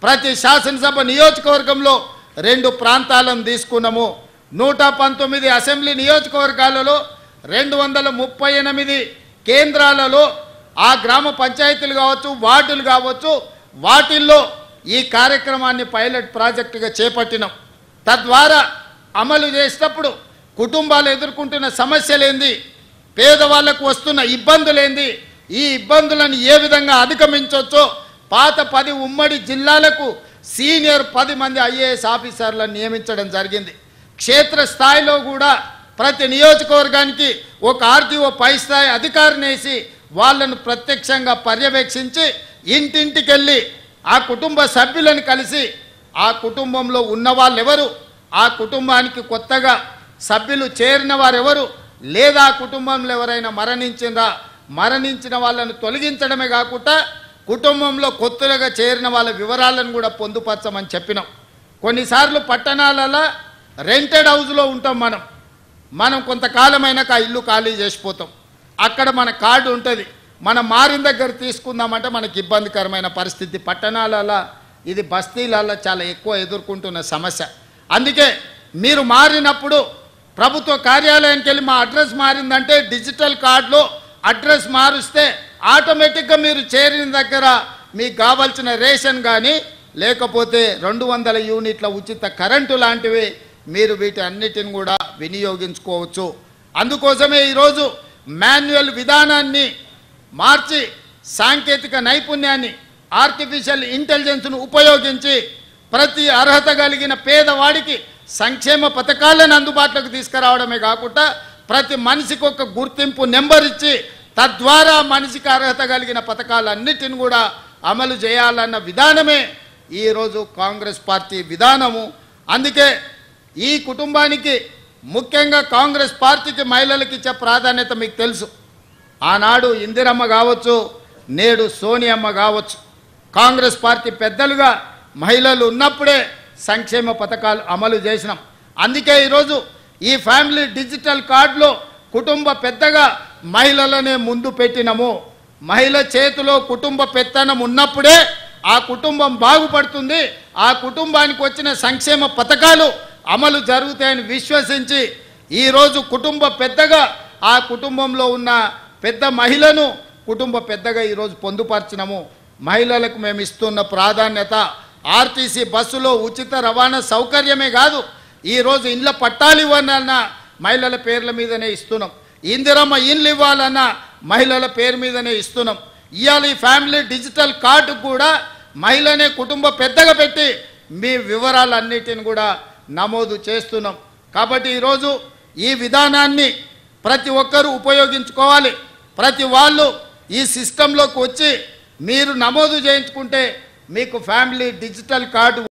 ప్రతి శాసనసభ నియోజకవర్గంలో 2 ప్రాంతాలను తీసుకున్నాము. 119 అసెంబ్లీ నియోజకవర్గాలలో 238 కేంద్రాలలో ఆ గ్రామ పంచాయతీలు కావచ్చు, వార్డులు కావచ్చు, వాటిల్లో ఈ కార్యక్రమాన్ని పైలట్ ప్రాజెక్టుగా చేపట్టినాం. తద్వారా అమలు చేసేటప్పుడు కుటుంబాలు ఎదుర్కొంటున్న సమస్యలేంది, పేదవాళ్లకు వస్తున్న ఇబ్బందులేంది, ఈ ఇబ్బందులను ఏ విధంగా అధిగమించవచ్చో పాత 10 ఉమ్మడి జిల్లాలకు సీనియర్ 10 మంది ఐఏఎస్ ఆఫీసర్లను నియమించడం జరిగింది. క్షేత్ర స్థాయిలో కూడా ప్రతి నియోజకవర్గానికి ఒక ఆర్టీఓ పై స్థాయి అధికారిని వేసి వాళ్ళను ప్రత్యక్షంగా పర్యవేక్షించి ఇంటింటికి వెళ్ళి ఆ కుటుంబ సభ్యులను కలిసి ఆ కుటుంబంలో ఉన్న వాళ్ళు ఎవరు, ఆ కుటుంబానికి కొత్తగా సభ్యులు చేరిన వారెవరు, లేదా ఆ కుటుంబంలో ఎవరైనా మరణించిన వాళ్ళను తొలగించడమే కాకుండా కుటుంబంలో కొత్తగా చేరిన వాళ్ళ వివరాలను కూడా పొందుపరచమని చెప్పినాం. కొన్నిసార్లు పట్టణాలలో రెంటెడ్ హౌస్లో ఉంటాం, మనం కొంతకాలమైనాక ఆ ఇల్లు ఖాళీ చేసిపోతాం. అక్కడ మన కార్డు ఉంటుంది, మనం మారిన దగ్గర తీసుకుందామంటే మనకి ఇబ్బందికరమైన పరిస్థితి. పట్టణాలలో ఇది బస్తీలలో చాలా ఎక్కువ ఎదుర్కొంటున్న సమస్య. అందుకే మీరు మారినప్పుడు ప్రభుత్వ కార్యాలయానికి వెళ్ళి మా అడ్రస్ మారిందంటే డిజిటల్ కార్డులో అడ్రస్ మారుస్తే ఆటోమేటిక్గా మీరు చేరిన దగ్గర మీకు కావాల్సిన రేషన్ కానీ లేకపోతే 200 యూనిట్ల ఉచిత కరెంటు లాంటివి మీరు వీటి అన్నిటిని కూడా వినియోగించుకోవచ్చు. అందుకోసమే ఈరోజు మాన్యువల్ విధానాన్ని మార్చి సాంకేతిక నైపుణ్యాన్ని, ఆర్టిఫిషియల్ ఇంటెలిజెన్స్ను ఉపయోగించి ప్రతి అర్హత కలిగిన పేదవాడికి సంక్షేమ పథకాలను అందుబాటులోకి తీసుకురావడమే కాకుండా ప్రతి మనిషికి ఒక గుర్తింపు నెంబర్ ఇచ్చి తద్వారా మనిషికి అర్హత కలిగిన పథకాలన్నిటిని కూడా అమలు చేయాలన్న విధానమే ఈరోజు కాంగ్రెస్ పార్టీ విధానము. అందుకే ఈ కుటుంబానికి ముఖ్యంగా కాంగ్రెస్ పార్టీకి మహిళలకు ఇచ్చే ప్రాధాన్యత మీకు తెలుసు. ఆనాడు ఇందిరమ్మ కావచ్చు, నేడు సోనియమ్మ కావచ్చు, కాంగ్రెస్ పార్టీ పెద్దలుగా మహిళలు ఉన్నప్పుడే సంక్షేమ పథకాలు అమలు చేసినాం. అందుకే ఈరోజు ఈ ఫ్యామిలీ డిజిటల్ కార్డులో కుటుంబ పెద్దగా మహిళలనే ముందు పెట్టినాము. మహిళ చేతిలో కుటుంబ పెత్తనం ఉన్నప్పుడే ఆ కుటుంబం బాగుపడుతుంది, ఆ కుటుంబానికి వచ్చిన సంక్షేమ పథకాలు అమలు జరుగుతాయని విశ్వసించి ఈరోజు కుటుంబ పెద్దగా ఆ కుటుంబంలో ఉన్న పెద్ద మహిళను కుటుంబ పెద్దగా ఈరోజు పొందుపరిచినాము. మహిళలకు మేము ఇస్తున్న ప్రాధాన్యత ఆర్టీసీ బస్సులో ఉచిత రవాణా సౌకర్యమే కాదు, ఈరోజు ఇండ్ల పట్టాలు ఇవ్వాలన్నా మహిళల పేర్ల మీదనే ఇస్తున్నాం, ఇందిరమ్మ ఇండ్లు ఇవ్వాలన్నా మహిళల పేరు మీదనే ఇస్తున్నాం. ఇవాళ ఈ ఫ్యామిలీ డిజిటల్ కార్డు కూడా మహిళనే కుటుంబ పెద్దగా పెట్టి మీ వివరాలన్నిటిని కూడా నమోదు చేస్తున్నాం. కాబట్టి ఈరోజు ఈ విధానాన్ని ప్రతి ఒక్కరూ ఉపయోగించుకోవాలి. ప్రతి వాళ్ళు ఈ సిస్టంలోకి వచ్చి మీరు నమోదు చేయించుకుంటే మీకు ఫ్యామిలీ డిజిటల్ కార్డు